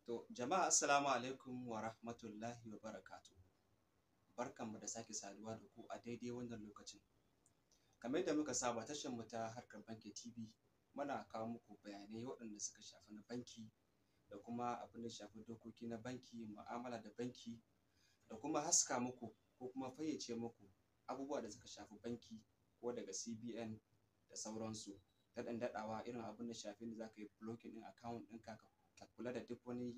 To, jama'a assalamu alaikum wa rahmatullahi wa barakatuh. Barkanmu da sake saduwa da ku a daidai wannan lokacin. Kamar yadda muka saba tashar mu ta Harkar Banki TV muna kawo muku bayanai waɗanda suka shafi na banki da kuma abin da shafi dokoki na banki, mu'amala da banki da kuma haska muku ko kuma fayyace muku abubuwa da suka shafi banki ko daga CBN da sauransu. Daɗin daɗawa irin abin da shafi da za ka yi blocking ɗin account ɗinka ka kula da duk wani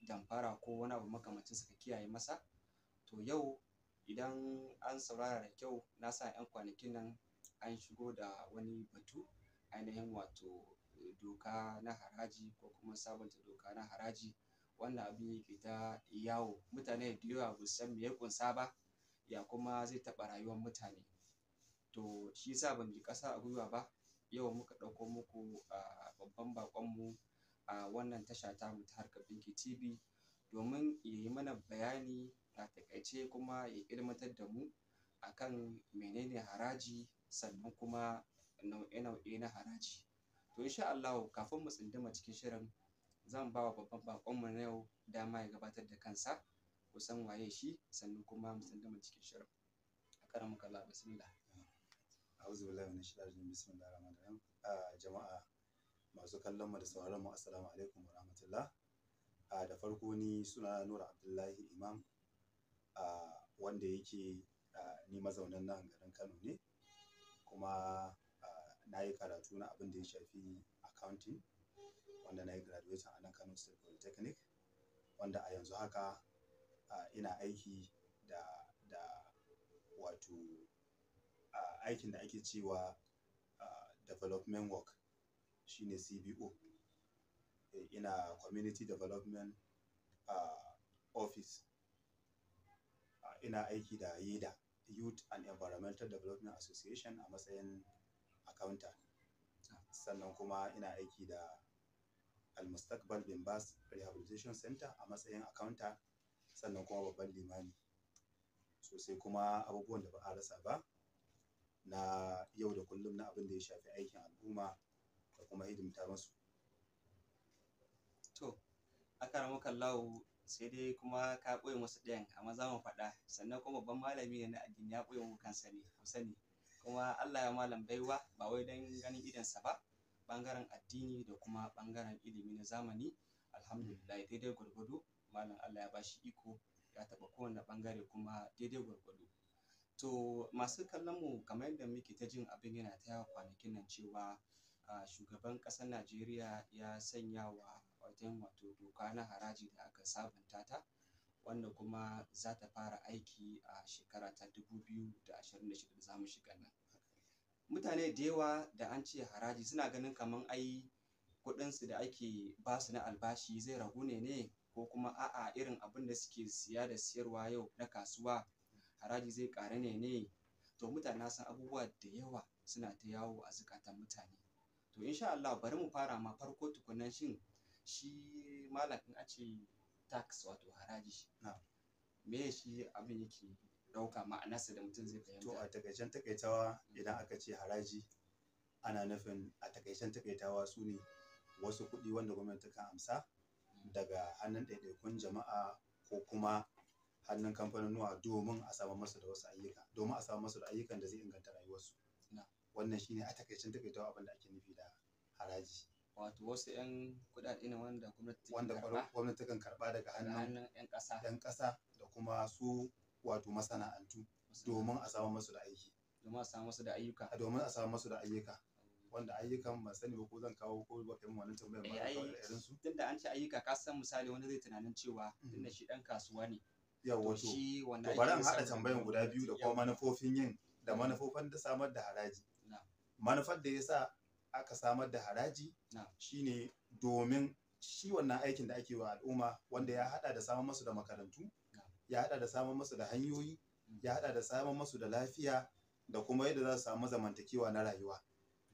damfara ko wani abu makamancin sa ka kiyaye masa. To yau idan an saurara da kyau na sa 'yan kwanakin nan an shigo da wani batu ainihin wato doka na haraji ko kuma sabunta doka na haraji, wannan abin yake ta yawo, mutane da yawa ba su san me ya ƙunsa ba, ya kuma zai taɓa rayuwar mutane. To shi yasa ban ji ƙasa a gwiwa ba, yau muka ɗauko muku babban baƙonmu a wannan tasha tamu ta Harkar Banki TV domin ya yi mana bayani a taƙaice kuma ya ilmantar da mu akan menene haraji sannan kuma nau'e-nau'e na haraji. To insha Allahu kafin mu tsunduma cikin shirin zan ba wa babban baƙonmu na yau dama ya gabatar da kansa, ku san waye shi sannan kuma mu tsunduma cikin shirin. Akramukallah, bismillah. A'udhu billahi minash shaitanir rajim. Bismillahir rahmanir rahim. Jama'a masu kallon mu da sauraron mu, assalamu alaikum wa rahmatullah. Da farko ni suna Nura Abdullahi Imam, wanda yake ni mazaunan nan garin Kano ne, kuma na yi karatu na abin da ya shafi accounting, wanda na yi graduation a nan Kano State Polytechnic, wanda a yanzu haka ina aiki da wato aikin da ake cewa development work, shine CBO. Ina community development office. Ina aiki da YEDA, Youth and Environmental Development Association, a matsayin accountant. Sannan kuma ina aiki da Al-Mustaqbal bin Bas Rehabilitation Center a matsayin accountant, sannan kuma babban limami. Sosai kuma abubuwan da ba a rasa ba na yau da kullum na abin da ya shafi aikin al'umma da kuma hidimta musu. To, akramukallahu, sai dai kuma ka ɓoye musu ɗayan, amma za mu faɗa. Sannan kuma babban malami ne na addini, ya ɓoye muku kansa ne, ku sani. Kuma Allah ya malam baiwa ba wai don ganin idonsa ba, ɓangaren addini da kuma ɓangaren ilimi na zamani. Alhamdulillah daidai gwargwado malam Allah ya bashi iko ya taɓa kowane ɓangare kuma daidai gwargwado. To masu kallon mu kamar yadda muke ta jin abin yana ta yawa kwanakin nan cewa shugaban ƙasar Najeriya ya sanya wa wato doka na haraji da aka sabunta ta, wanda kuma za ta fara aiki a shekara ta 2026 da za mu shiga nan. Mutane da yawa da an ce haraji suna ganin kamar ai kuɗinsu da ake ba su na albashi zai ragu ne ko kuma a'a irin abin da suke siya da siyarwa yau na kasuwa haraji zai ƙaru ne. To mutane na san abubuwa da yawa suna ta yawo a zukatan mutane. To insha Allah bari mu fara ma farko tukunnan, shin shi malam in a ce tax wato haraji, me shi abin yake ɗauka ma'anarsa da mutum zai fahimta? To a takaicen takaitawa idan aka ce haraji ana nufin a takaicen takaitawa su ne wasu kuɗi wanda gwamnati kan amsa daga hannun ɗaiɗaikun jama'a ko kuma hannun kamfanonuwa domin a samar masu da wasu ayyuka, domin a samar masu da ayyukan da zai inganta rayuwarsu. Wannan shine a takaicen takaitawa abin da ake nufi da haraji. Wato wasu 'yan kuɗaɗe ne wanda gwamnati kan karɓa daga hannun 'yan ƙasa da kuma su wato masana'antu domin a samar masu da aiki. Domin a samar masu da ayyuka. Domin a samar masu da ayyuka. Wanda ayyukan ban sani ba ko zan kawo ko ba kai mun wannan tambayar ba da irin su. Tunda an ce ayyuka, ka san misali wani zai tunanin cewa tunda shi ɗan kasuwa ne. Yawwa to bari in haɗa tambayan guda biyu da kuma manufofin yin da manufofin da samar da haraji. Manufar da ya sa aka samar da haraji shine domin shi wannan aikin da ake wa al'umma, wanda ya haɗa da samar masu da makarantu, ya haɗa da samar masu da hanyoyi, ya haɗa da samar masu da lafiya da kuma yadda za su samu zamantakewa na rayuwa.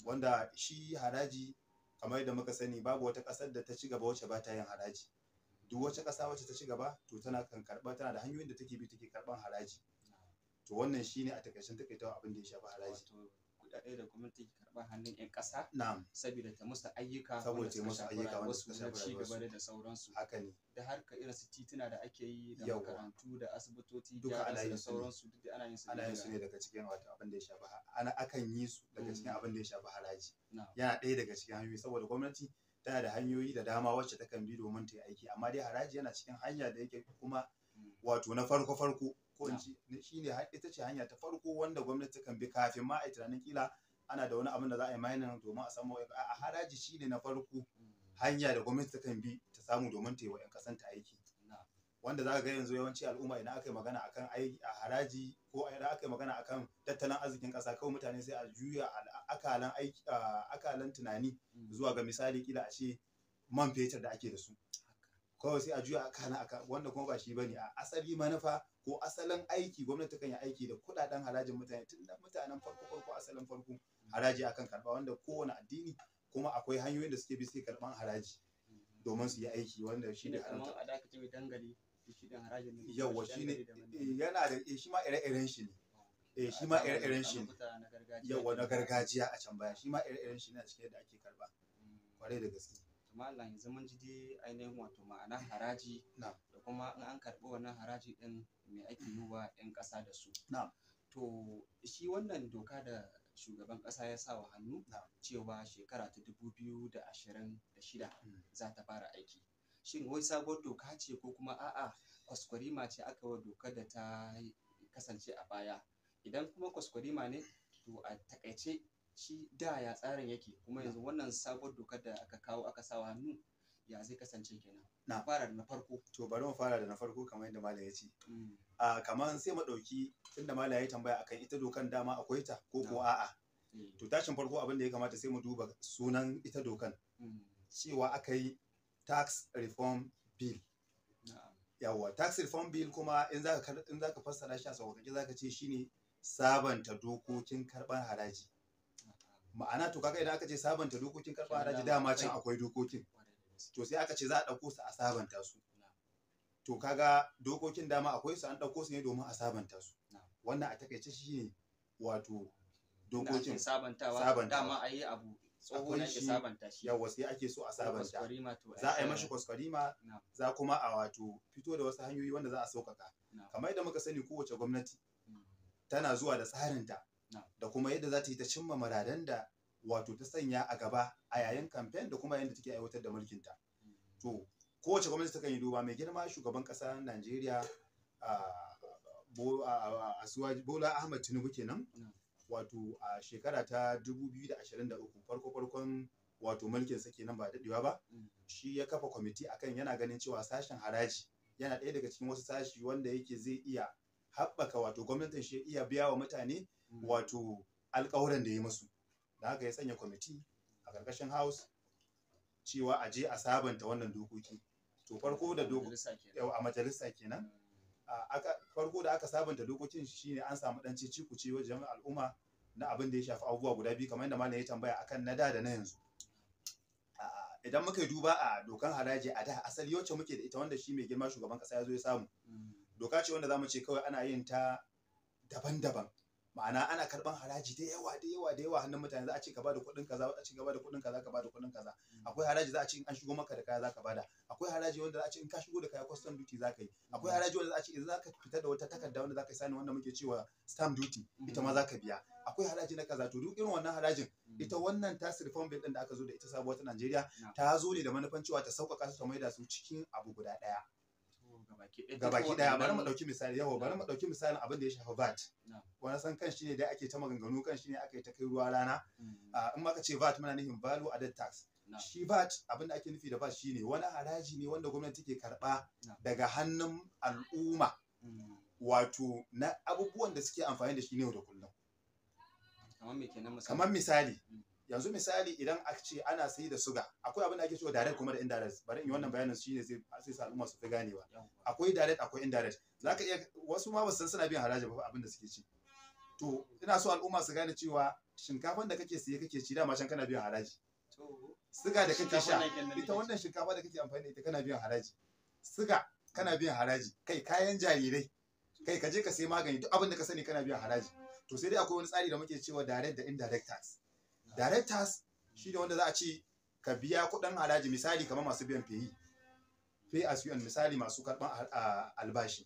Wanda shi haraji kamar yadda muka sani babu wata ƙasar da ta ci gaba wacce ba ta yin haraji. Duk wacce ƙasa wacce ta ci gaba to tana da hanyoyin da take bi take karɓan haraji. To wannan shine a takaicen takaitawa abin da ya shafi haraji. kuɗaɗe da gwamnati ke karɓa hannun 'yan ƙasa na'am saboda ta musu ayyuka saboda wanda ta suka musu shafi ayyuka wanda rayuwarsu suka na shafi ci gaba rayuwarsu da sauransu haka ne da harka irin su tituna da ake yi da Yawwa. makarantu da asibitoci Duka ana gyaran yin su da su ne. sauransu duk da ana yin su ana yin su daga ne daga cikin wato abin da ya shafi ana akan yi su daga cikin abin da ya shafi haraji na'am yana ɗaya daga cikin hanyoyi saboda gwamnati tana da hanyoyi da dama wacce takan bi domin ta yi aiki amma dai haraji yana cikin hanya da yake kuma wato na farko ko in ci shine ita ce hanya ta farko wanda gwamnati takan bi kafin ma a yi tunanin kila ana da wani abin da za a yi mining domin a samu a haraji shine na farko hanya da gwamnati takan bi ta samu domin ta yi wa 'yan kasanta aiki wanda za ka ga yanzu yawanci al'umma idan aka yi magana akan aiki a haraji ko idan aka yi magana akan tattalin arzikin ƙasa kawai mutane sai a juya akalan aiki akalan tunani zuwa ga misali kila a ce man fetur da ake da su kawai sai a juya akalan wanda kuma ba shi bane a asali manufa ko asalin aiki gwamnati kan yi aiki da kuɗaɗen harajin mutane tun da mutanen farko asalin farko haraji akan karɓa wanda kowane addini kuma akwai hanyoyin da suke bi suke karɓan haraji domin su yi aiki wanda shi ne kamar a dakacin mai dangali shi din harajin ne yawa shi ne yana da shi ma ire-iren shi ne shi ma ire-iren shi ne yawa na gargajiya a can baya shi ma ire-iren shi ne a cikin yadda ake karɓa kwarai da gaske malam yanzu mun ji dai ainihin wato ma'ana haraji da kuma in an karɓi wannan haraji din me ake yi wa 'yan ƙasa da su to shi wannan doka da shugaban ƙasa ya sa wa hannu cewa shekara ta 2026 za ta fara aiki shin wai sabuwar doka ce ko kuma a'a kwaskwarima ce aka wa dokar da ta kasance a baya idan kuma kwaskwarima ne to a takaice shi da ya tsarin yake kuma yanzu wannan sabuwar dokar da aka kawo aka sa hannu ya zai kasance kenan na fara da na farko to bari mu fara da na farko kamar yadda malam ya ce kamar sai mu ɗauki tunda malam ya yi tambaya akan ita dokan dama akwai ta ko ko a'a to tashin farko abin da ya kamata sai mu duba sunan ita dokan cewa aka yi tax reform bill yawa tax reform bill kuma in zaka fassara shi a sauƙaƙe zaka ce shine sabanta dokokin karɓar haraji ma'ana to kaga idan aka ce sabanta dokokin karɓar haraji dama can akwai dokokin to sai aka ce za a ɗauko su a sabanta su to kaga dokokin dama akwai su an ɗauko su ne domin a sabanta su wannan a takaice shine wato dokokin sabantawa dama a yi abu tsoho na ake sabanta shi yawa sai ake so a sabanta za a yi mashi kwaskwarima za kuma a wato fito da wasu hanyoyi wanda za a sauƙaƙa kamar yadda muka sani kowace gwamnati tana zuwa da tsarinta da kuma yadda za ta yi ta cimma muradan da wato ta sanya a gaba a yayin kamfen da kuma yadda take aiwatar da mulkinta to kowace gwamnati ta kan yi duba mai girma shugaban ƙasar Najeriya Bola Ahmed Tinubu kenan wato a shekara ta 2023 farkon wato mulkin sa kenan ba dadewa ba shi ya kafa kwamiti akan yana ganin cewa sashen haraji yana ɗaya daga cikin wasu sashi wanda yake zai iya haɓaka wato gwamnatin shi iya biya wa mutane wato alƙawuran da ya musu da haka ya sanya kwamiti a ƙarƙashin house cewa a je a sabanta wannan dokoki to farko da a majalisa kenan farko da aka sabanta dokokin shine an samu dan cikuce wajen al'umma na abin da ya shafi abubuwa guda biyu kamar yadda malam ya tambaya akan na da na yanzu idan muka duba a dokan haraji a da asali wacce muke da ita wanda shi mai girma shugaban kasa ya zo ya samu doka ce wanda zamu ce kawai ana yin ta daban-daban ma'ana ana karban haraji da yawa hannun mutane za a ce ka bada kuɗin kaza a ce ka bada kuɗin kaza ka bada kuɗin kaza akwai haraji za a ce in an shigo maka da kaya za ka bada akwai haraji wanda za a ce in ka shigo da kaya custom duty za ka yi akwai haraji wanda za a ce idan za ka fita da wata takarda wanda za ka yi sani wanda muke cewa stamp duty ita ma za ka biya akwai haraji na kaza to duk irin wannan harajin ita wannan tax reform bill din da aka zo da ita sabuwar ta Najeriya ta zo ne da manufan cewa ta sauƙaƙa su ta maida su cikin abu guda ɗaya gabaki daya bari mu dauki misali bari mu dauki misalin abin da ya shafi VAT wani san kan shi ne da ake ta maganganu kan shi ne aka yi ta kai ruwa rana in maka ce VAT muna nufin value added tax shi VAT abin da ake nufi da VAT shine wani haraji ne wanda gwamnati take karba daga hannun al'umma wato na abubuwan da suke amfani da shi ne da kullum kamar misali yanzu misali idan aka ce ana sai da suga akwai abin da ake cewa direct kuma da indirect bari in yi wannan bayanin shine sai sa al'umma su fi ganewa akwai direct akwai indirect zaka iya wasu ma ba san suna biyan haraji ba abin da suke ci to ina so al'umma su gane cewa shinkafan da kake siye kake ci dama can kana biyan haraji suga da kake sha ita wannan shinkafa da kake amfani da ita kana biyan haraji suga kana biyan haraji kai kayan jarirai kai ka je ka sai magani duk abin da ka sani kana biyan haraji to sai dai akwai wani tsari da muke cewa direct da indirect tax. Direct tax shi ne wanda za a ce ka biya kuɗin haraji, misali kamar masu biyan pay as you earn, misali masu karɓan albashi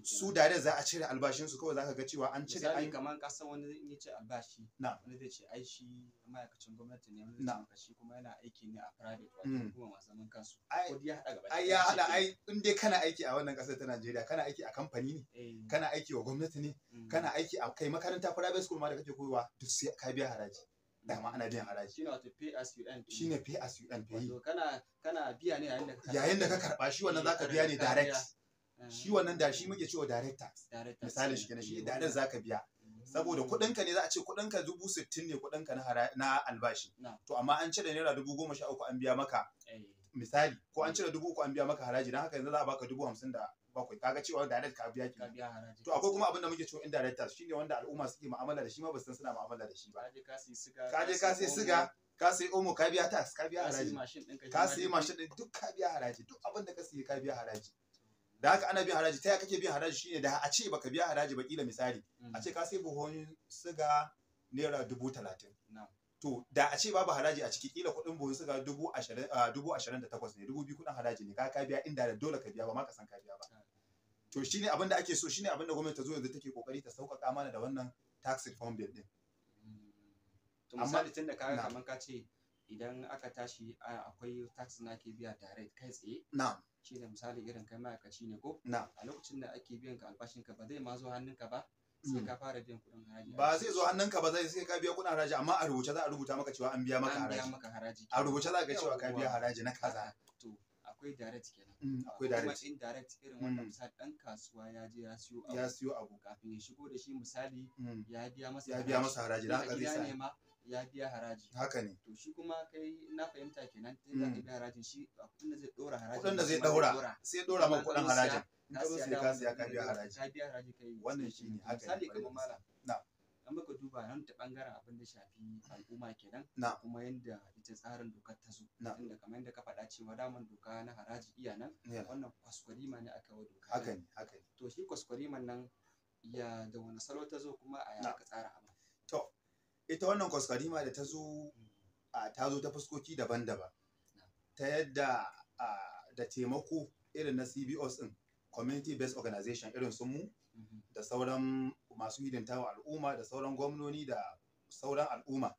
su direct za a cire albashin su, kawai zaka ga cewa an cire misali kamar kasan wani zai iya ce albashi wani zai ce ai shi ma'aikacin gwamnati ne, wani zai ce shi kuma yana aiki ne a private wato kuma masu zaman kansu ko ya hada gaba ai ya hada ai in dai kana aiki a wannan kasar ta Najeriya, kana aiki a kamfani ne, kana aiki wa gwamnati ne, kana aiki a kai makaranta private school ma da kake koyarwa, duk sai ka biya haraji. Dama ana biyan haraji shine wato pay as you earn, shine pay as you earn. wato kana biya ne yayin da ka karba shi, wannan zaka biya ne direct. Shi wannan da shi muke cewa direct tax. Misali shi kenan, shi direct zaka biya saboda kuɗinka ne, za a ce kuɗinka 60,000 ne kuɗinka na albashi, to amma an cire naira 13,000 an biya maka misali, ko an cire 3,000 an biya maka haraji, dan haka yanzu za a baka 57,000. Kaga cewa direct ka biya ki. To akwai kuma abin da muke cewa indirect tax, shine wanda al'umma suke mu'amala da shi ma ba san suna mu'amala da shi ba. Ka je ka sai siga, ka sai omo, ka biya tax, ka biya haraji. Ka sai mashin din duk ka biya haraji, duk abin da ka sai ka biya haraji. Da haka ana biyan haraji. Ta yaya kake biyan haraji? Shine da a ce baka biya haraji ba, kila misali a ce ka sai buhun siga naira 30,000, to da a ce babu haraji a ciki, kila kuɗin buhun siga 28,000 ne, 2,000 kuɗin haraji ne, ka biya inda dole ka biya ba ma ka san ka biya ba. To shine abin da ake so, shine abin da gwamnati ta zo yanzu take kokari ta sauƙaƙa mana da wannan tax reform bill din. To misali tunda kaga kaman ka ce idan aka tashi akwai tax na ke biya direct kai tsaye, shi da misali irin kai ma'aikaci ne ko a lokacin da ake biyan ka albashin ka ba zai ma zo hannunka ba, sai ka fara biyan kuɗin haraji. Ba zai zo hannunka ba, sai ka biya kuɗin haraji, amma a rubuce za a rubuta maka cewa an biya maka haraji. A rubuce za ka ga cewa ka biya haraji na kaza. To akwai direct kenan. Akwai direct. Kuma indirect irin wanda misali dan kasuwa ya je ya siyo abu kafin ya shigo da shi, misali ya biya masa haraji, dan haka zai sa ya biya haraji. Haka ne. To shi kuma kai na fahimta kenan, sai za ka biya harajin shi kuɗin da zai ɗora haraji. Kuɗin da zai ɗora sai ɗora maka kuɗin harajin. In ka zo sai ka siya ka biya haraji. Ka biya haraji kai. Wannan shi ne haka. Misali kamar malam. An muka duba nan ta bangaren abin da shafi al'umma kenan. Kuma yanda ita tsarin dokar ta zo. Inda kamar yadda ka faɗa cewa daman doka na haraji iya nan. Wannan kwaskwarima ne aka wa doka. Haka ne, haka ne. To shi kwaskwariman nan ya da wani salo ta zo kuma a ya aka tsara abu. To ita wannan kwaskwarima da ta zo ta fuskoki daban-daban, ta yadda da taimako irin na CBOs din, community based organization, irin sun mu da sauran masu hidimtawa al'umma da sauran gwamnoni da sauran al'umma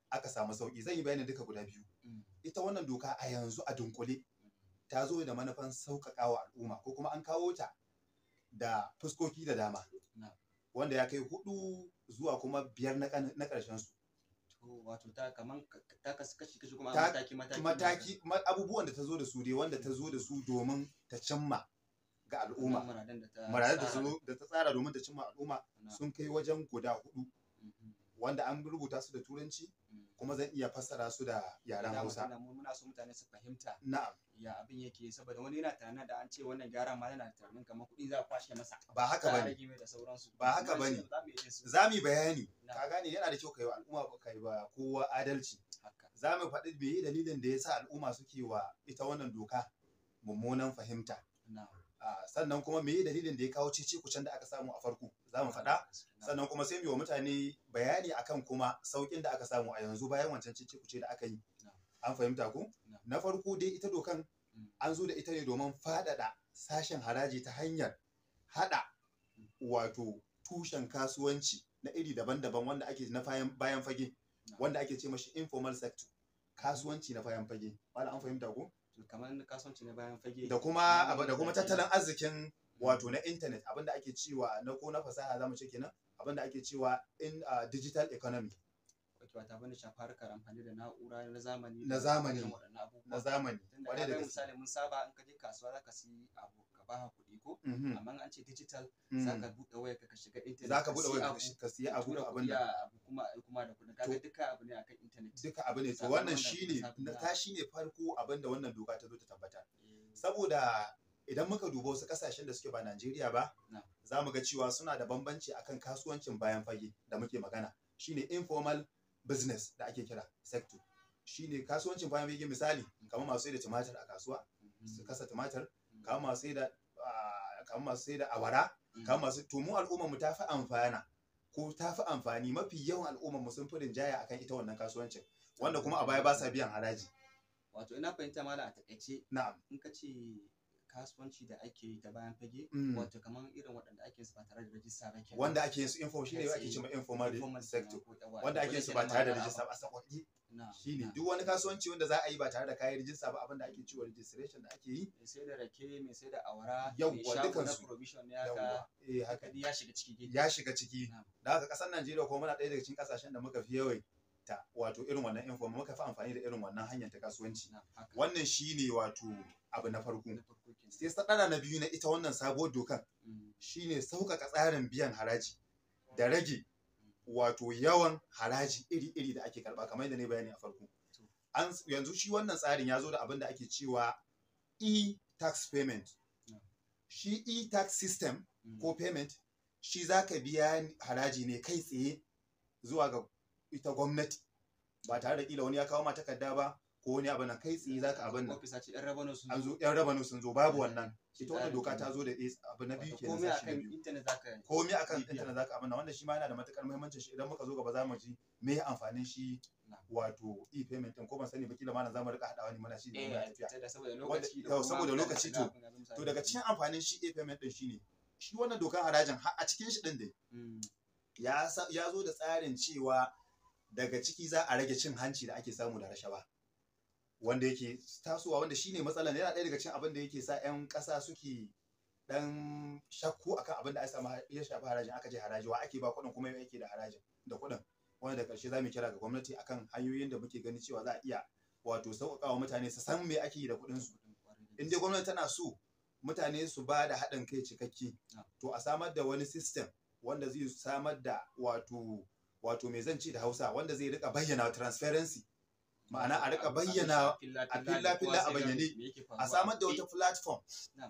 aka samu sauki. Zan yi bayani duka guda biyu. Ita wannan doka a yanzu a dunkule ta zo da manufan sauƙaƙawa al'umma, ko kuma an kawo ta da fuskoki da dama, wanda ya kai 4 zuwa kuma 5 na ƙarshen su. Wato ta kaman ta kashi kuma mataki abubuwan da ta zo da su dai, wanda ta zo da su domin ta cimma ga al'umma. Muradan da ta tsara domin ta cimma al'umma sun kai wajen guda 4, wanda an rubuta su da Turanci, kuma zan iya fassara su da yaren Hausa. Muna so mutane su fahimta ya abin yake, saboda wani yana tunanin da an ce wannan gyara ma yana tunanin kamar kuɗi za a kwashe masa. Ba haka bane. Ba haka bane. Za mu yi bayani. Ka gane, yana da kyau kai wa al'umma, kai wa kowa adalci. Za mu faɗi meye dalilin da ya sa al'umma suke wa ita wannan doka mummunan fahimta. Sannan kuma meye dalilin da ya kawo cece-kucen da aka samu a farko, za mu faɗa. Sannan kuma sai mu yi wa mutane bayani akan kuma sauƙin da aka samu a yanzu bayan wancan cece-kuce da aka yi. An fahimta ku? Na farko dai ita dokan an zo da ita ne domin faɗaɗa sashen haraji ta hanyar haɗa wato tushen kasuwanci na iri daban-daban wanda ake na bayan fage, wanda ake ce mashi informal sector, kasuwanci na bayan fage. Wala an fahimta ku? Kamar kasuwanci na bayan fage. Da kuma tattalin arzikin wato na internet, abinda ake cewa na fasaha zamu ce kenan, abinda ake cewa digital economy. Wata abin da shafi harkar amfani da na'ura na zamani. Wanda da misali mun saba in ka je kasuwa zaka siyi abu ka ba kuɗi ko, amma an ce digital zaka buɗe wayar ka shiga internet, zaka buɗe wayar ka siya abu abin da kuma da kuɗi, kaga duka abu ne akan internet. Duka abu ne. To wannan shine farko abin da wannan doka ta zo ta tabbata. Saboda idan muka duba wasu kasashen da suke ba Najeriya ba, za mu ga cewa suna da bambanci akan kasuwancin bayan fage da muke magana. Shine informal business da ake kira sector. Shine kasuwancin bayan fage, misali kamar masu sai da tumatir a kasuwa, su kasa tumatir, kamar masu sai da awara, kamar masu, to mu al'umma mu ta fi amfana ko ta fi amfani, mafi yawan al'ummar mu sun fi rinjaya akan ita wannan kasuwancin, wanda kuma a baya ba sa biyan haraji. Wato ina fahimta malam a takaice Na'am. in ka ce kasuwanci da ake yi ta bayan fage, wato kamar irin waɗanda ake yin su ba tare da rajista ba kenan. Wanda ake yin su shine ake cewa informal sector, wanda ake yin su ba tare da rajista ba a sakwaƙi. Shine duk wani kasuwanci wanda za a yi ba tare da kayan rajista ba, abinda ake cewa registration da ake yi. Mai sai da rake, mai sai da awara, yawwa mai shago na dukansu. provision ne haka. Haka Ya shiga ciki. ya shiga ciki. Da haka ƙasar Najeriya kuma muna ɗaya daga cikin ƙasashen da muka fi yawaita wato irin wannan informal, muka fi amfani da irin wannan hanyar ta kasuwanci. Wannan shine wato abu na farko. Sai sadara na biyu na ita wannan sabuwar dokan shine sauƙaƙa tsarin biyan haraji da rage wato yawan haraji iri-iri da ake karɓa, kamar yadda ne bayani a farko. Yanzu shi wannan tsarin ya zo da abin da ake cewa e-tax payment. Shi e-tax system ko payment, shi za ka biya haraji ne kai tsaye zuwa ga ita gwamnati ba tare da kila wani ya kawo ma takarda ba ko wani abu na, kai tsaye za ka abin nan. Yan rabanu sun zo babu wannan. Ita wannan doka ta zo da abu na biyu kenan. Komai akan intanet za ka abin nan, wanda shi ma yana da matukar muhimmancin shi. Idan muka zo gaba za mu ji me amfanin shi wato e-payment din, ko ban sani ba kila ma za mu rika hadawa ne muna shi ne tafiya. Saboda lokaci to daga cikin amfanin shi e-payment din shine shi wannan dokan harajin a cikin shi din dai ya zo da tsarin cewa daga ciki za a rage cin hanci da ake samu da rashawa, wanda yake tasowa, wanda shine matsala ne. Yana ɗaya daga cikin abin da yake sa 'yan ƙasa suke dan shakku akan abin da ya shafi harajin. Aka je haraji wa ake ba kuɗin, kuma yau yake da harajin da kuɗin, wanda da ƙarshe za mu kira ga gwamnati akan hanyoyin da muke gani cewa za a iya wato sauƙaƙa wa mutane su san me ake yi da kuɗin su. In dai gwamnati tana so mutane su ba da haɗin kai cikakke, to a samar da wani system wanda zai samar da wato me zan ce da Hausa, wanda zai rika bayyana transparency, ma'ana a rika bayyana a filla a bayyane, a samar da wata platform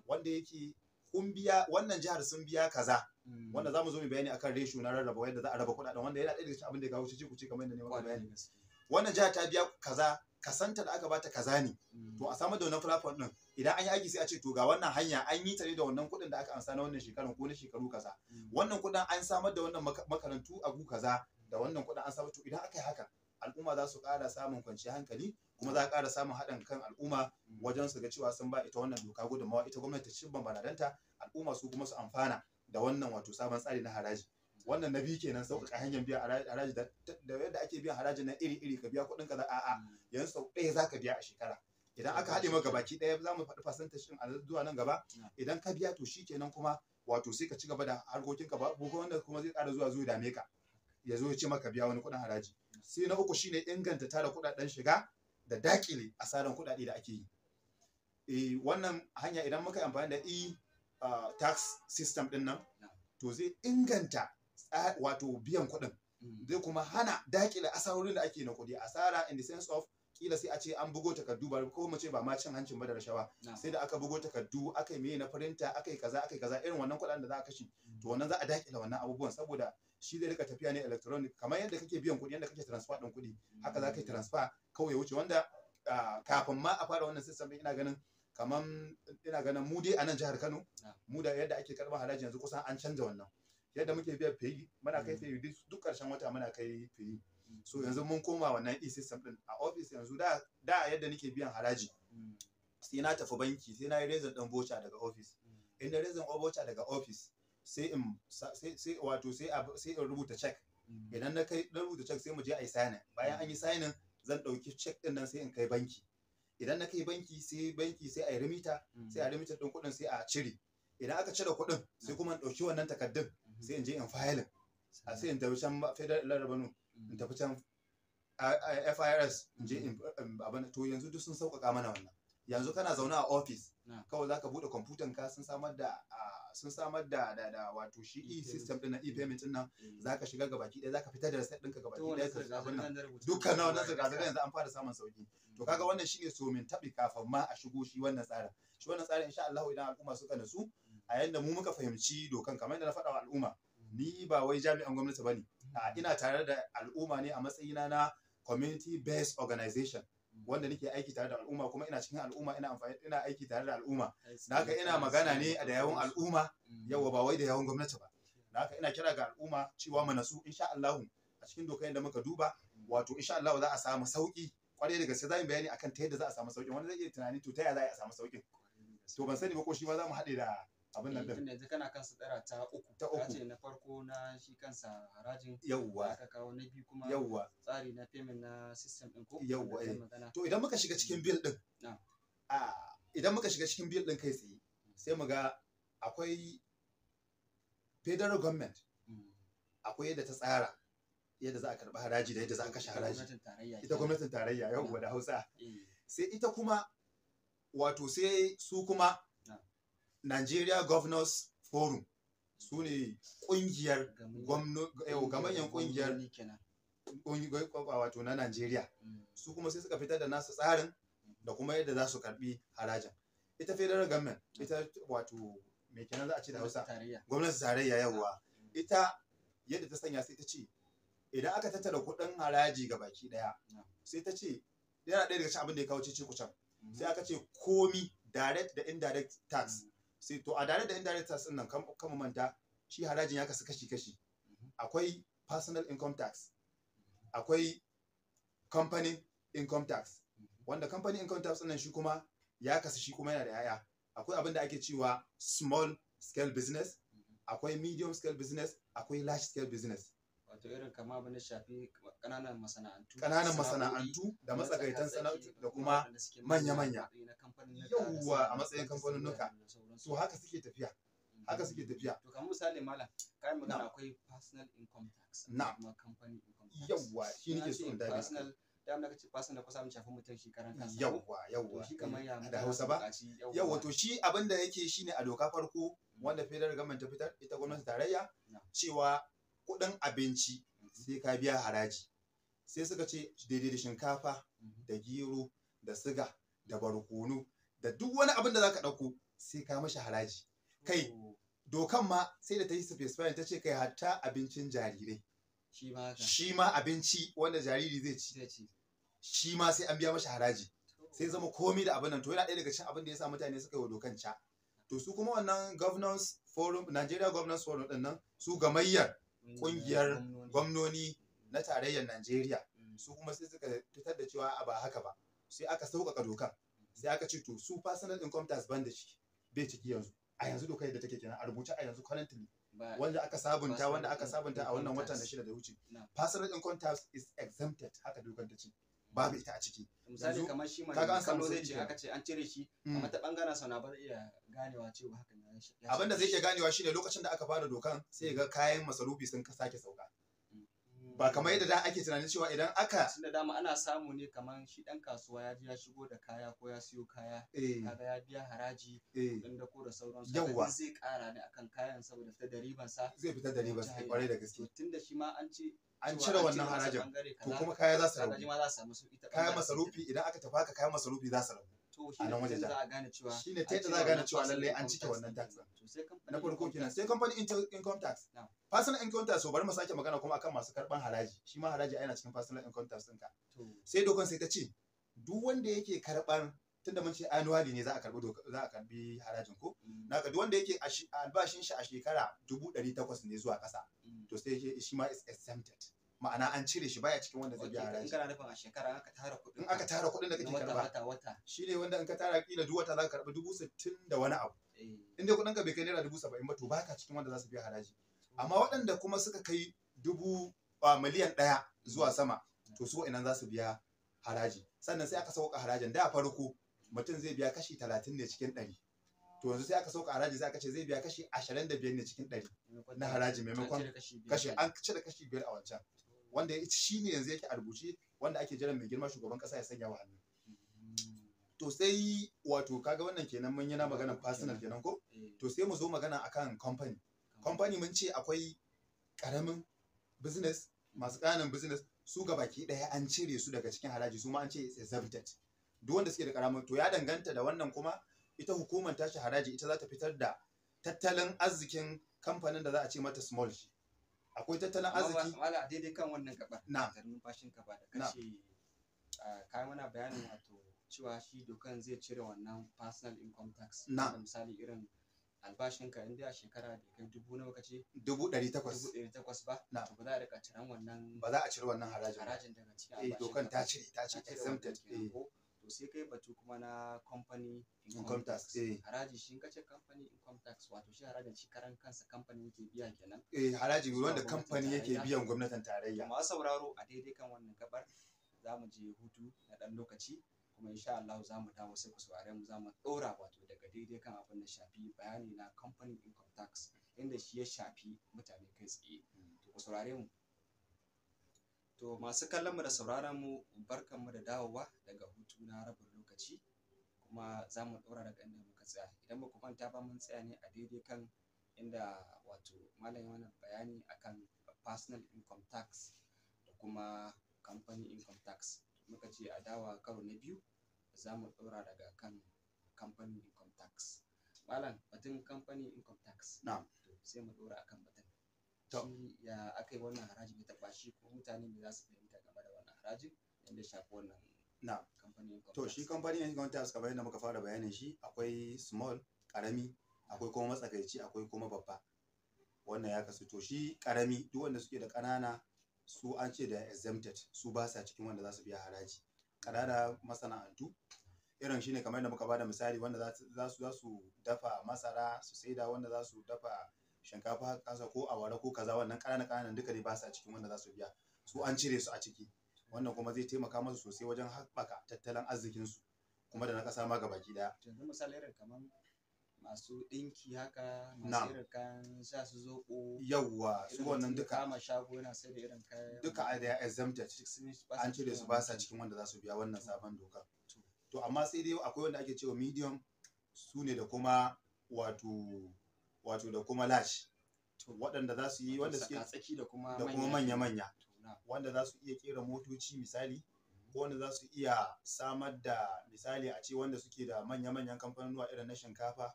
wanda yake kun biya wannan jihar sun biya kaza, wanda za mu zo mu bayani akan ratio na rarraba yadda za a raba kuɗaɗen, wanda yana ɗaya daga cikin abin da ya kawo ce ku ce kamar yadda ne muka bayani. Wannan jihar ta biya kaza, kasanta da aka bata kaza ne, to a samar da wannan platform din. Idan an yi aiki sai a ce to ga wannan hanya an yi ta ne da wannan kuɗin da aka amsa na wannan shekaran ko na shekaru kaza, wannan kuɗin an samar da wannan makarantu a gu kaza da wannan kuɗin an samar. To idan aka yi haka, al'umma za su ƙara samun kwanciyar hankali, kuma za a ƙara samun haɗin kan al'umma wajen su ga cewa sun ba ita wannan doka gudunmawa, ita gwamnati ci baradanta, al'umma su kuma su amfana da wannan wato sabon tsari na haraji. Wannan na biyu kenan, sauƙaƙa hanyar biyan haraji da yadda ake biyan haraji na iri-iri. Ka biya kuɗin kaza, a'a yanzu sau ɗaya za ka biya a shekara. Idan aka haɗe maka baki ɗaya, za mu faɗi percentage ɗin a zuwa nan gaba. Idan ka biya, to shi kenan kuma wato sai ka ci gaba da harkokinka ba, ko wanda kuma zai ƙara zuwa dame ka, ya zo ya ce maka biya wani kuɗin haraji. Sai na uku shine inganta tara kuɗaɗen shiga da daƙile asaran kuɗaɗe da ake yi. Wannan hanya idan muka yi amfani da tax system ɗin nan, to zai inganta wato biyan kuɗin, zai kuma hana daƙile asarorin da ake na kuɗi. Asara in the sense of kila sai a ce an bugo takardu, ba ko mu ce ba ma cin hancin ba da rashawa, sai da aka bugo takardu, aka yi meye na printer, aka yi kaza irin wannan kuɗaɗen da za a kashe, to wannan za a daƙile wannan abubuwan, saboda shi zai rika tafiya ne electronic, kamar yadda kake biyan kuɗi, yadda kake transfer ɗin kuɗi, haka za ka yi transfer kawai ya wuce. Wanda kafin ma a fara wannan system ɗin, ina ganin mu dai a nan jihar Kano, mu da yadda ake karɓar haraji yanzu kusan an canza wannan. Yadda muke biyan feyi, muna kai feyi duk ƙarshen wata muna kai feyi. So yanzu mun koma wannan e-system ɗin a office yanzu. Da yadda nake biyan haraji, sai na tafi banki, sai na yi raising ɗin voucher daga office. In na raising voucher daga office, sai in rubuta check. Idan na rubuta check, sai mu je a yi signing. Bayan an yi signing, zan ɗauki check ɗin nan sai in kai banki. Idan na kai banki sai a yi remita, sai a remita ɗin kuɗin sai a cire. Idan aka cire kuɗin, sai kuma in ɗauki wannan takardun, sai in je in filing, sai in tafi can Federal Revenue, in tafi can FIRS, in je in abin. To yanzu duk sun sauƙaƙa mana wannan. Yanzu kana zaune a office, kawai za ka buɗe kwamfutan ka, sun samar da wato shi e-system ɗin na e-payment ɗin nan, za ka shiga gabaki ɗaya, za ka fitar da receipt ɗinka gabaki ɗaya, abin nan dukkan na wannan zirga-zirga yanzu an fara samun sauƙi. To kaga wannan shine so min taɓi kafin ma a shigo shi wannan tsarin. Shi wannan tsarin insha Allah idan al'umma suka nasu a yanda mu muka fahimci dokan, kamar yadda na faɗa wa al'umma, ni ba wai jami'an gwamnati bane, ina tare da al'umma ne a matsayina na community based organization, wanda nake aiki tare da al'umma, kuma ina cikin al'umma, ina aiki tare da al'umma. Da haka ina magana ne da yawun al'umma, yawa ba wai da yawun gwamnati ba. da haka ina kira ga al'umma cewa mu nasu insha Allah a cikin dokar da muka duba wato insha Allah za a samu sauki kwarai da gaske. Za mu bayani akan ta yadda za a samu sauki. Wanda zai iya tunani to ta yaya za a samu sauki, to ban sani ba ko shi ma za mu haɗe da abin nan din. Yanzu kana kan sadara ta uku. Ka ce na farko na shi kansa harajin. Yawwa. Aka kawo na biyu kuma. Yawwa. Tsari na payment na system din ko. Yawwa. To idan muka shiga cikin bill din. Idan muka shiga cikin bill din kai tsaye sai mu ga akwai federal government. Akwai yadda ta tsara yadda za a karɓi haraji da yadda za a kashe haraji. Ita gwamnatin tarayya yawwa da Hausa. Sai ita kuma wato sai su kuma Nigeria Governors Forum su ne ƙungiyar gamanyan ƙungiyar wato na Najeriya. Su kuma sai suka fitar da nasu tsarin da kuma yadda za su karɓi harajin. Ita federal government ita wato me kenan za a ce da Hausa gwamnatin tarayya yawwa. Ita yadda ta sanya sai ta ce idan aka tattara kuɗin haraji ga baki ɗaya sai ta ce yana ɗaya daga cikin abin da ya kawo cece kucan sai aka ce komi direct da indirect tax. Sai to a direct da indirect tax din nan kan manta shi harajin ya kasu kashi akwai personal income tax, akwai company income tax, wanda company income tax din nan shi kuma ya kasu shi kuma yana da yaya. Akwai abin da ake cewa small scale business, akwai medium scale business, akwai large scale business. Wato irin kama abin da shafi ƙananan masana'antu da matsakaitan sana'o'i da kuma manya-manya yawwa a matsayin kamfanunnuka. So haka suke tafiya. To kamar misali malam kayan magana akwai personal income tax na kuma company income tax. Yawwa shi nake so in dai personal da mun ce personal kusa mun shafi mutum shi karan kansa. Yawwa shi kamar ya da Hausa ba. Yawwa to shi abin da yake shine a doka farko wanda federal government ta fitar ita gwamnatin tarayya cewa kuɗin abinci sai ka biya haraji. Sai suka ce daidai da shinkafa da gero da siga da barkono da duk wani abin da zaka ɗauko sai ka mashi haraji. Kai dokan ma sai da ta yi specify ta ce kai hatta abincin jarirai shi ma abinci wanda jariri zai ci shi ma sai an biya mashi haraji. Sai zama komai da abin nan to yana ɗaya daga cikin abin da ya sa mutane suka yi wa dokan ca. To su kuma wannan governors forum Nigeria Governors Forum din nan su gamayyar kungiyar gwamnoni na tarayyar Najeriya su kuma sai suka fitar da cewa ba haka ba. Sai aka sauƙaƙa dokan sai aka ce to su personal income tax ban da shi bai ciki yanzu. A yanzu dokar da take kenan a rubuce a yanzu currently wanda aka sabunta a wannan watan da 6 da wuce. Personal income tax is exempted haka dokar ta ce babu ita a ciki. Misali kamar shi mai kallo zai ce aka ce an cire shi amma ta bangaren sa na ba zai iya ganewa cewa hakan ya abin da zai iya ganewa shine lokacin da aka fara dokan sai ga kayan masarufi sun sake sauka. Ba kamar yadda da ake tunanin cewa idan aka tunda dama ana samu ne kamar shi dan kasuwa ya ji ya shigo da kaya ko ya siyo kaya kaga ya biya haraji dan da ko da sauransu kaga zai kara ne akan kayan saboda fitar da riban sa zai fitar da riban sa kwarai da gaske. Tunda shi ma an ce an cire wannan harajin to kuma kaya za su rabu. Kayan masarufi idan aka tafi haka kayan masarufi za su rabu. To shi ne za a gane cewa shine ta yadda za a gane cewa lallai an cike wannan tax na farko kenan. Sai company income tax. Personal income tax so bari mu sake magana kuma akan masu karban haraji. Shi ma haraji yana cikin personal income tax ɗinka. Sai dokan sai ta ce duk wanda yake karban tunda mun ce annually ne za a karbi harajin ko naka duk wanda yake albashin shi a shekara 800 ne zuwa ƙasa to sai shi ma is exempted. Ma'ana an cire shi baya cikin wanda zai biya haraji. In kana nufin a shekara aka tara kuɗin. In aka tara kuɗin da kake karba wata shi ne wanda in ka tara kila duk wata za ka karɓi 60,000 da wani abu. In dai kuɗin ka bai kai naira 70,000 ba to baka cikin wanda za su biya haraji. Amma waɗanda kuma suka kai miliyan 1 zuwa sama to su wa'innan za su biya haraji. Sannan sai aka sauka harajin da farko mutum zai biya kashi 30 ne cikin 100. To yanzu sai aka sauka haraji sai aka ce zai biya kashi 25 ne cikin 100 na haraji maimakon kashi an cire kashi 5 a wancan. Wanda shi ne yanzu yake a rubuce wanda ake jiran mai girma shugaban kasa ya sanya wa hannu. To sai wato kaga wannan kenan mun yana magana personal kenan ko? To sai mu zo magana akan company. Company mun ce akwai karamin business masu ƙananan business su gabaki ɗaya an cire su daga cikin haraji su ma an ce it's exempted. Duk wanda suke da karamin to ya danganta da wannan kuma ita hukumar tashi haraji ita za ta fitar da tattalin arzikin kamfanin da za a ce mata small shi. Akwai tattalin arziki wala daidai kan wannan gabar na numfashin ka ba da kashe kai mana bayanin wato cewa shi dokan zai cire wannan personal income tax da misali irin albashinka in dai a shekara bai kai dubu nawa kace 800. 1800 ba Na. to ba za a rika ciran wannan ba za a cire wannan harajin ba. harajin daga cikin albashin dokan ta cire exempted. to sai kai batu kuma na company Income tax. haraji shi kace company income tax wato shi harajin shi karan kansa company yake biya kenan haraji Zuwa wanda gwamnatin kamfani yake tarayya. biyan gwamnatin tarayya. masu sauraro a daidai kan wannan gabar za mu je hutu na ɗan lokaci kuma insha Allah za mu dawo sai ku saurare mu za mu ɗora wato daga daidai kan abin da shafi bayani na company income tax inda shi ya shafi mutane kai tsaye to ku saurare mu. To masu kallon mu da sauraron mu barkan mu da dawowa daga hutu na rabin lokaci kuma za mu ɗora daga inda muka tsaya idan ba ku manta ba mun tsaya ne a daidai kan inda wato malamin wannan bayani akan personal income tax da kuma company income tax muka ce a dawa karo na biyu za mu ɗora daga kan company income tax. Malam batun company income tax Na'am. sai mu ɗora akan batun To. shi ya aka yi wannan harajin ya taɓa shi ko mutane ne za su fahimta game da wannan harajin yadda ya shafi wannan Na'am. company income To tax. shi kamfanin income tax kamar yadda muka fara bayanin shi akwai small, karami, akwai kuma matsakaici, akwai kuma babba. Wannan ya kasu to shi karami duk wanda suke da ƙanana su an ce da exempted su ba sa cikin wanda za su biya haraji. Ƙanana masana'antu irin shine kamar yadda muka bada misali wanda za su dafa masara su saida, wanda za su dafa shinkafa kasa ko awara ko kaza, wannan ƙananan duka dai ba sa cikin wanda za su biya, su an cire su a ciki. Wannan kuma zai taimaka masu sosai wajen haɓaka tattalin arzikinsu kuma da na ƙasa ma gabaki ɗaya. yanzu misali irin kamar masu ɗinki haka masu Na'am. irin kayan sha su zoɓo Yawwa su irin wannan mutum ya duka kama shago yana sai da irin kayan duka a da exempted, an cire su ba sa cikin wanda za su biya wannan sabon doka. To amma sai dai akwai wanda ake cewa medium, su ne da kuma wato da kuma large, waɗanda za su yi wanda suke tsaki da kuma manya-manya, na wanda za su iya kera motoci misali, ko wanda za su iya samar da misali a ce wanda suke da manya-manyan kamfanonuwa irin na shinkafa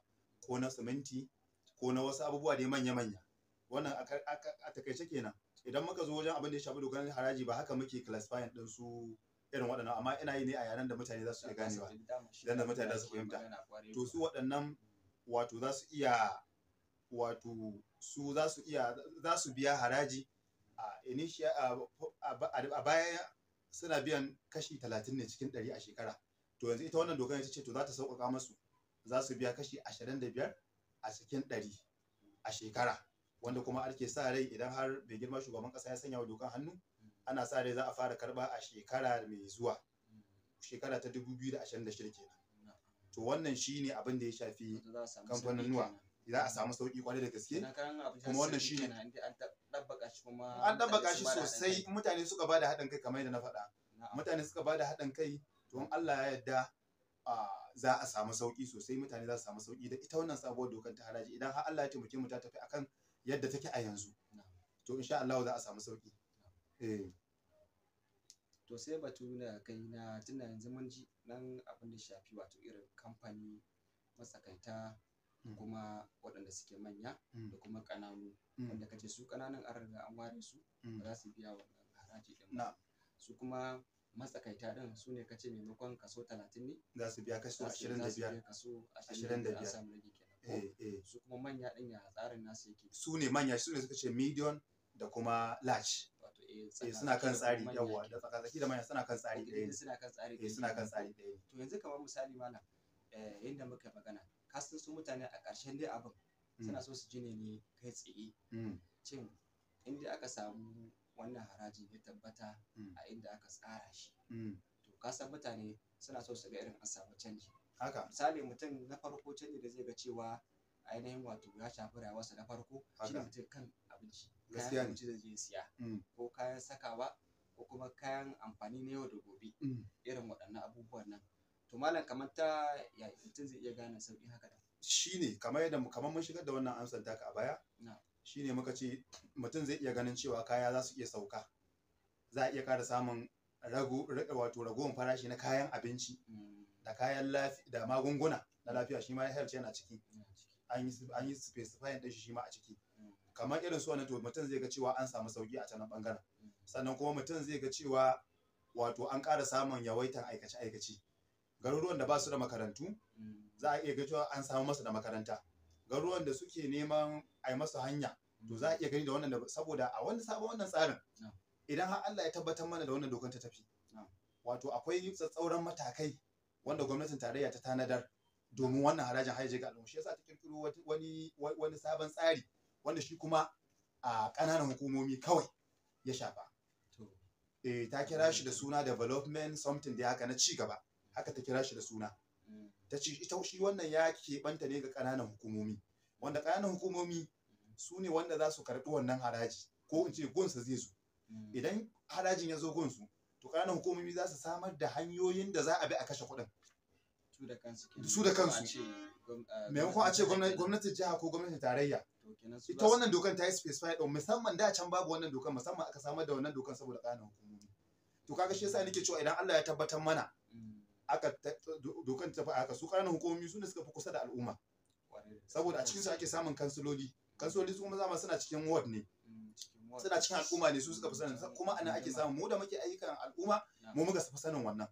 ko na siminti ko na wasu abubuwa dai manya-manya. Wannan a takaice kenan. Idan muka zo wajen abin da ya shafi dokar haraji ba haka muke classifying din su irin waɗannan, amma ina yi ne a yaren da mutane za su iya ganewa, idan da mutane za su fahimta. To su waɗannan wato za su iya za su biya haraji a baya suna biyan kashi 30 ne cikin 100 a shekara. To yanzu ita wannan dokar ita ce to za ta sauƙaƙa masu, za su biya kashi 25 a cikin 100 a shekara, wanda kuma ake sa rai idan har bai girma shugaban ƙasa ya sanya wa dokan hannu, ana sa rai za a fara karɓa a shekara mai zuwa, shekara ta 2026 kenan. To wannan shine abin da ya shafi kamfanonuwa, za a samu sauƙi kwarai da gaske. Kuma wannan shine an ɗabbaka shi sosai, mutane suka bada haɗin kai kamar yadda na faɗa. Mutane suka bada haɗin kai, to in Allah ya yarda za a samu sauƙi sosai, mutane za su samu sauƙi da ita wannan sabuwar dokar ta haraji. Idan har Allah ya taimake mu ta tafi akan yadda take a yanzu, to insha Allah za a samu sauƙi. To sai batu da kai na tunda yanzu mun ji nan abin da shafi wato irin kamfani matsakaita kuma waɗanda suke manya da kuma ƙananu, wanda kace su ƙananan an riga an ware su ba za su biya wannan haraji din ba. Su kuma matsakaita din su ne kace maimakon kaso 30 ne za su biya kaso 25. Kaso 25 an samu rage kenan. Su kuma manya din ya tsarin nasu yake. Su ne manya, su ne suka ce medium da kuma large. Suna kan tsari, yawa da tsakatsaki da manya suna kan tsari ɗaya ne. Suna kan tsari ɗaya. To yanzu kamar misali malam yadda muka magana, kasan su mutane a ƙarshen dai abin suna so su ji ne kai tsaye cin inda aka samu wannan harajin ya tabbata a inda aka tsara shi, to kasan mutane suna so su ga irin an samu canji. Haka misali mutum na farko canji da zai ga cewa ainihin wato ya shafi rayuwarsa na farko shi ne mutum kan abinci, kayan abinci da zai siya ko kayan sakawa ko kuma kayan amfani na yau da gobe, irin waɗannan abubuwan nan. To malam kamar ta ya mutum zai iya gane sauƙi haka da shine kamar mun shigar da wannan amsar taka a baya, shine muka ce mutum zai iya ganin cewa kaya za su iya sauka, za a iya ƙara samun ragowar farashi na kayan abinci da kayan da magunguna na lafiya, shi ma health yana ciki, an yi specifying ɗin shi ma a ciki. Kamar irin su wannan to mutum zai ga cewa an samu sauƙi a can ɓangaren, sannan kuma mutum zai ga cewa wato an ƙara samun yawaitan aikace-aikace. Garuruwan da ba su da makarantu za a iya ga cewa an samu masa da makaranta, garuruwan da suke neman a yi masa hanya to za a iya gani da wannan saboda a wani sabon wannan tsarin idan har Allah ya tabbatar mana da wannan dokan ta tafi wato akwai tsatsauran matakai wanda gwamnatin tarayya ta tanadar domin wannan harajin haije ga al'umma shi yasa ta kirkiro wani sabon tsari wanda shi kuma a ƙananan hukumomi kawai ya shafa ta kira shi da suna development something da haka na ci gaba haka ta kira shi da suna ta ce ita shi wannan ya keɓanta ne ga ƙananan hukumomi wanda ƙananan hukumomi su ne wanda za su karɓi wannan haraji ko in ce gunsa zai zo idan harajin ya zo gunsu to ƙananan hukumomi za su samar da hanyoyin da za a bi a kashe kuɗin su da kansu maimakon a ce gwamnatin jiha ko gwamnatin tarayya ita wannan dokan ta yi specify ɗin musamman da can babu wannan dokan musamman aka samar da wannan dokan saboda ƙananan hukumomi to kaga shi yasa nake cewa idan Allah ya tabbatar mana aka dokan ta aka su ƙananan hukumomi su ne suka fi kusa da al'umma saboda a cikin su ake samun kansiloli su kuma zama suna cikin ward ne suna cikin al'umma ne su suka fi sanin kuma anan ake samu mu da muke ayyukan al'umma mu muka fi sanin wannan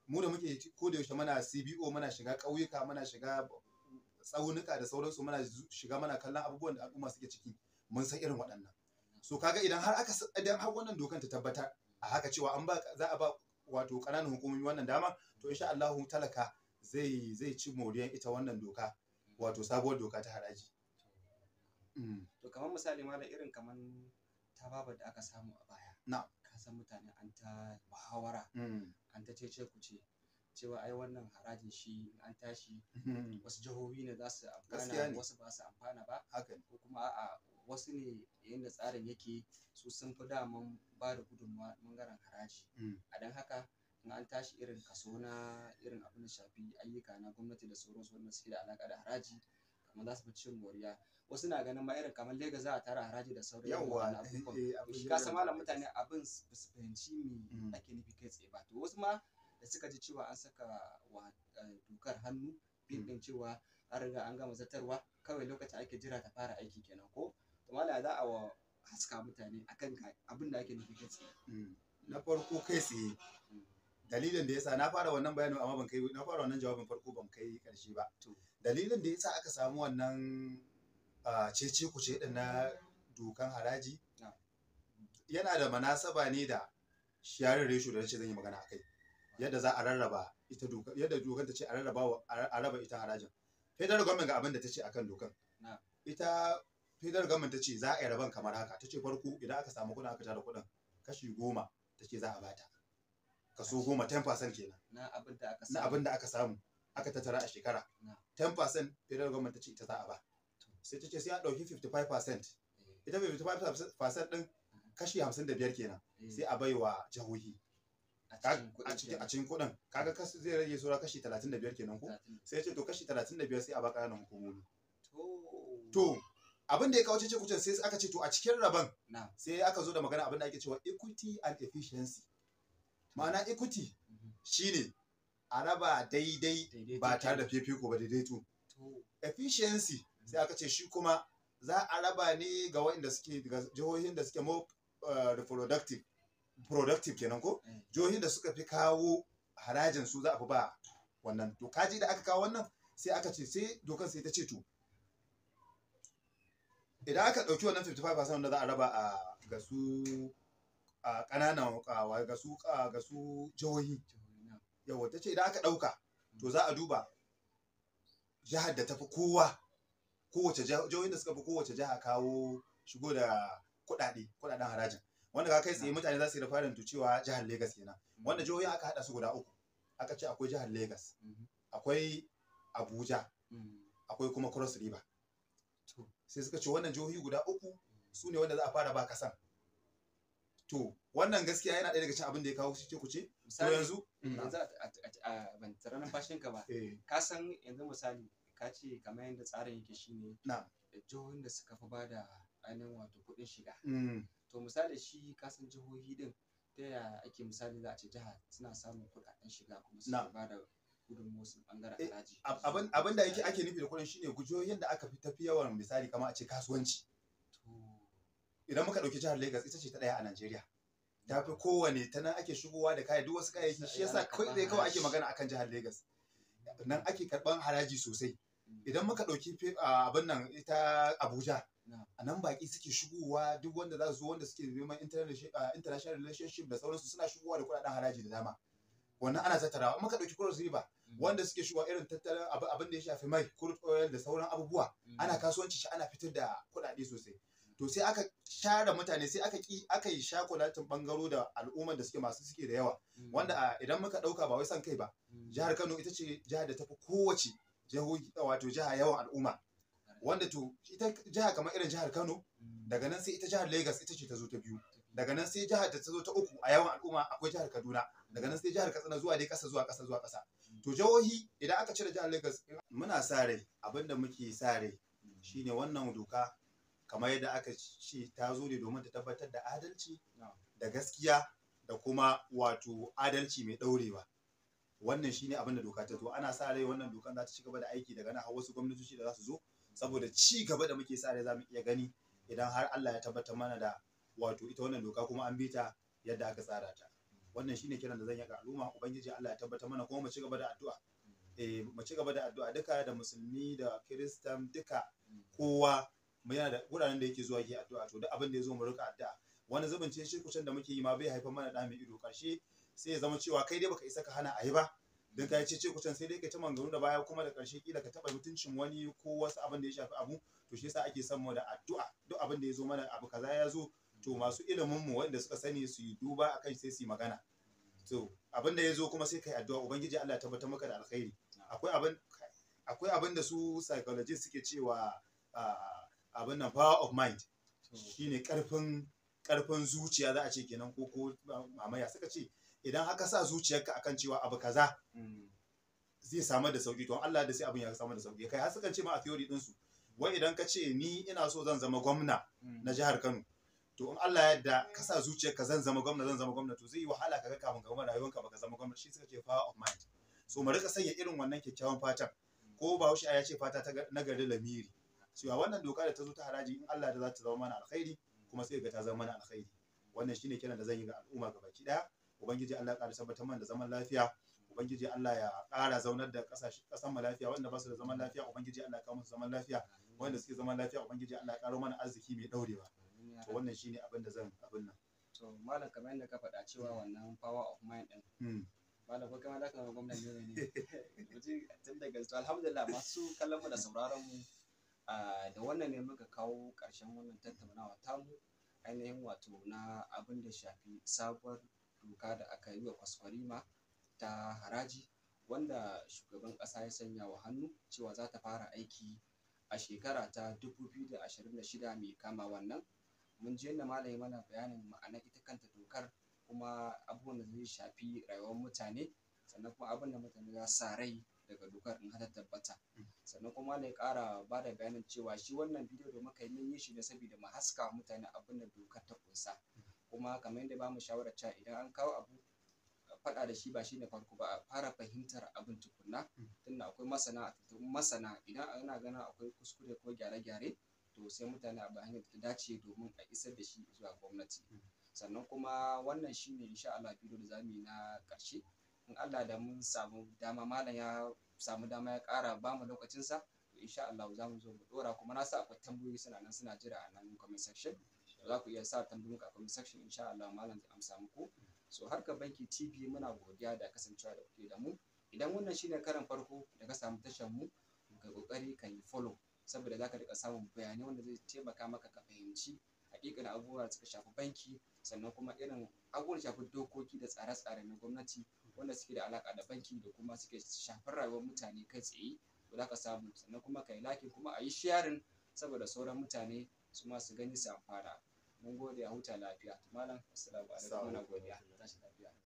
mu da muke ko da yaushe muna CBO muna shiga ƙauyuka muna shiga tsaunuka da sauransu muna shiga muna kallon abubuwan da al'umma suke ciki mun san irin waɗannan so kaga idan har wannan dokan ta tabbata a haka cewa za a ba wato ƙananan hukumomi wannan dama to insha Allah talaka zai ci moriyan ita wannan doka wato sabuwar doka ta haraji to kamar misali ma da irin kamar tababar da aka samu a baya ka san mutane an ta muhawara an ta cece kuce cewa ai wannan harajin shi an tashi wasu jihohi ne za su amfana wasu ba su amfana ba ko kuma a'a wasu ne yadda tsarin yake su sun fi daman ba da gudunmawa ɓangaren haraji a don haka in an tashi irin kaso na irin abin da shafi ayyuka na gwamnati da sauransu wanda suke da alaƙa da haraji kamar za su fi cin moriya wasu na ganin ma irin kamar Legas za a tara haraji da sauran yawan abubuwan shi ka san malam mutane abin su fahimci me ake nufi kai tsaye ba to wasu ma da suka ji cewa an saka wa dokar hannu bin din cewa an riga an gama zartarwa kawai lokacin ake jira ta fara aiki kenan ko to malam za a haska mutane akan abin da ake nufi kai tsaye na farko kai tsaye dalilin da yasa na fara wannan bayanin amma na fara wannan jawabin farko ban kai karshe ba dalilin da yasa aka samu wannan cece kuce din na dokan haraji yana da manasaba ne da sharing ratio da nace zan yi magana akai yadda za a rarraba ita dokan yadda dokan ta ce a raba ita harajin federal government ga abin da ta ce akan dokan ita federal government ta ce za a yi raban kamar haka ta ce farko idan aka samu kuɗin aka tara kuɗin kashi 10 ta ce za a bata kaso 10 10% kenan na abin da aka samu aka tattara a shekara 10% federal government ta ce ita za a ba sai ta ce sai a ɗauki 55% ita 55% ɗin kashi 55 kenan sai a bai wa jihohi a cikin kuɗin kaga kasu zai rage saura kashi 35 kenan ko sai ce to kashi 35 sai a ba ƙananan hukumomi to abin da ya kawo cece kucin sai aka ce to a cikin rabon sai aka zo da magana abin da ake cewa equity and efficiency ma'ana equity shine a raba daidai ba tare da fifiko ba daidaito efficiency sai aka ce shi kuma za a raba ne ga waɗanda suke daga jihohin da suke more productive kenan ko jihohin da suka fi kawo harajin su za a fi ba wannan to kaji da aka kawo wannan sai aka ce sai dokan sai ta ce to idan aka ɗauki wannan 55% wanda za a raba ga su ƙananan ga su jihohi yawa ta ce idan aka ɗauka to za a duba jihar da ta fi kowace jihohin da suka fi kowace jiha kawo shigo da kuɗaɗen harajin wanda ka kai tsaye mutane za su yi referring to cewa jihar Legas kenan wanda jihohin aka haɗa su guda 3 aka ce akwai jihar Legas akwai Abuja akwai kuma Cross River sai suka ce wannan jihohi guda 3 su ne wanda za a fara ba kasan to wannan gaskiya yana ɗaya daga cikin abin da ya kawo ce ku ce to yanzu ban tsara numfashin ka ba ka san yanzu misali ka ce kamar yadda tsarin yake shine jihohin da suka fi ba da ainihin wato kuɗin shiga to misali shi ka san jihohi din ta yaya ake misali za a ce jiha suna samun kuɗaɗen shiga kuma su ba da gudunmuwa su ɓangaren haraji abin da ake nufi da kuɗin shine jihohin da aka fi tafi yawan misali kamar a ce kasuwanci idan muka ɗauki jihar Lagos ita ce ta ɗaya a Najeriya ta fi kowane ta nan ake shigowa da duk wasu kayayyaki shi yasa kawai ake magana akan jihar Lagos nan ake karɓan haraji sosai idan muka ɗauki abin nan ita Abuja Na'am. a nan baki suke shigowa duk wanda za su zo wanda suke neman international relationship da sauransu suna shigowa da kuɗaɗen haraji da dama wannan ana tattarawa in muka ɗauki cross river wanda suke shigowa irin tattalin abin da ya shafi mai crude oil da sauran abubuwa ana kasuwanci shi ana fitar da kuɗaɗe sosai to sai aka share mutane sai aka yi shakulatin bangaro da al'umman da suke da yawa wanda idan muka ɗauka ba wai san kai ba jihar Kano ita ce jihar da tafi kowace jihohi wato jiha yawan al'umma wanda to ita jiha kamar irin jihar Kano daga nan sai ita jihar Lagos ita ce ta zo ta biyu daga nan sai jihar da ta zo ta uku a yawan al'umma akwai jihar Kaduna daga nan sai jihar Katsina zuwa dai zuwa ƙasa to jihohi idan aka cire jihar Lagos muna sa rai abinda muke sa rai shine wannan doka kamar yadda aka ce ta zo ne domin ta tabbatar da adalci da gaskiya da kuma wato adalci mai ɗaurewa wannan shine abin da doka ta zo ana sa rai wannan dokan za ta ci gaba da aiki daga nan har wasu gwamnatoci da za su zo saboda ci gaba da muke sa rai za mu iya gani idan har Allah ya tabbatar mana da wato ita wannan doka kuma an bi ta yadda aka tsara ta wannan shine kiran da zan yi ga al'umma ubangiji Allah ya tabbatar mana kuma mu ci gaba da addu'a mu ci gaba da addu'a duka da musulmi da kiristan duka kowa mu yana da wuraren da yake zuwa yake addu'a to duk abin da ya zo mu rika addu'a wani zubin ce shirkucin da muke yi ma bai haifar mana da mai ido karshe sai ya zama cewa kai dai baka isa ka hana a yi ba don ka ce kucin sai dai ka ta mangaru da baya kuma da karshe kila ka taba mutuncin wani ko wasu abin da ya shafi abu to shi yasa ake son mu da addu'a duk abin da ya zo mana abu kaza ya zo to masu ilimin mu wanda suka sani su yi duba akai sai su yi magana to abin da ya zo kuma sai kai addu'a ubangiji Allah ya tabbatar maka da alkhairi akwai abin da su psychologists suke cewa abin nan power of mind shine karfin zuciya za a ce kenan ko mamaya suka ce idan aka sa zuciyarka akan cewa abu kaza zai samar da sauki to Allah da sai abin ya samar da sauki kai har sukan ce ma a theory din su wai idan ka ce ni ina so zan zama gwamna na jihar Kano to in Allah ya yarda ka sa zuciyarka zan zama gwamna to zai yi wahala kaga kafin ka gama rayuwarka baka zama gwamna shi suka ce power of mind so mu rika sanya irin wannan kyakkyawan fatan ko Bahaushe ya ce fata ta nagari lamiri cewa wannan doka da ta zo ta haraji in Allah da za ta zama mana alkhairi kuma sai ga ta zama mana alkhairi wannan shine kiran da zan yi ga al'umma gabaki daya ubangiji Allah ya ƙara tabbatar mana da zaman lafiya ubangiji Allah ya ƙara zaunar da ƙasan mu lafiya wanda ba su da zaman lafiya ubangiji Allah ya kawo musu zaman lafiya wanda suke zaman lafiya ubangiji Allah ya ƙaro mana arziki mai daurewa to wannan shine abin da zan abin nan to malam kamar yadda ka faɗa cewa wannan power of mind din malam ko kamar da ka gwamnati ne mutum tun daga to alhamdulillah masu kallon mu da sauraron mu da wannan ne muka kawo ƙarshen wannan tattaunawa tamu ainihin wato na abin da shafi sabuwar doka da aka yi wa kwaskwarima ta haraji wanda shugaban ƙasa ya sanya wa hannu cewa za ta fara aiki a shekara ta 2026 mai kama wannan mun ji yadda malami mana bayanin ma'anar ita kanta dokar kuma abubuwan da zai shafi rayuwar mutane sannan kuma abin da mutane za sa rai daga dokar in har ta tabbata sannan kuma ya ƙara ba da bayanin cewa shi wannan bidiyo da muka yi mun yi shi ne saboda mu haska mutane abin da dokar ta kunsa kuma kamar yadda ba mu shawarar cewa idan an kawo abu faɗa da shi ba shi ne farko ba a fara fahimtar abin tukunna tunda akwai masana idan ana ganin akwai kuskure ko gyare-gyare to sai mutane a hanyar da ta dace domin a isar da shi zuwa gwamnati sannan kuma wannan shine insha Allah bidiyo da zamu yi na ƙarshe in Allah da mun samu dama malam ya samu dama ya ƙara ba mu lokacinsa to insha Allah za mu zo mu ɗora kuma na sa akwai tambayoyi suna nan suna jira a nan comment section za ku iya sa tambayoyin a comment section insha Allah malam zai amsa muku so Harkar Banki TV muna godiya da kasancewa da kuke da mu idan wannan shine karan farko da ka samu tashar mu ka kokari ka yi follow saboda zaka rika samun bayanai wanda zai taimaka maka ka fahimci hakikanin abubuwa da suka shafi banki sannan kuma irin abubuwan da shafi dokoki da tsare-tsare na gwamnati wanda suke da alaka da banki da kuma suke shafar rayuwar mutane kai tsaye to zaka samu sannan kuma ka yi like kuma a yi sharing saboda sauran mutane su ma su gani su amfana mun gode a huta lafiya malam assalamu alaikum muna godiya tashi lafiya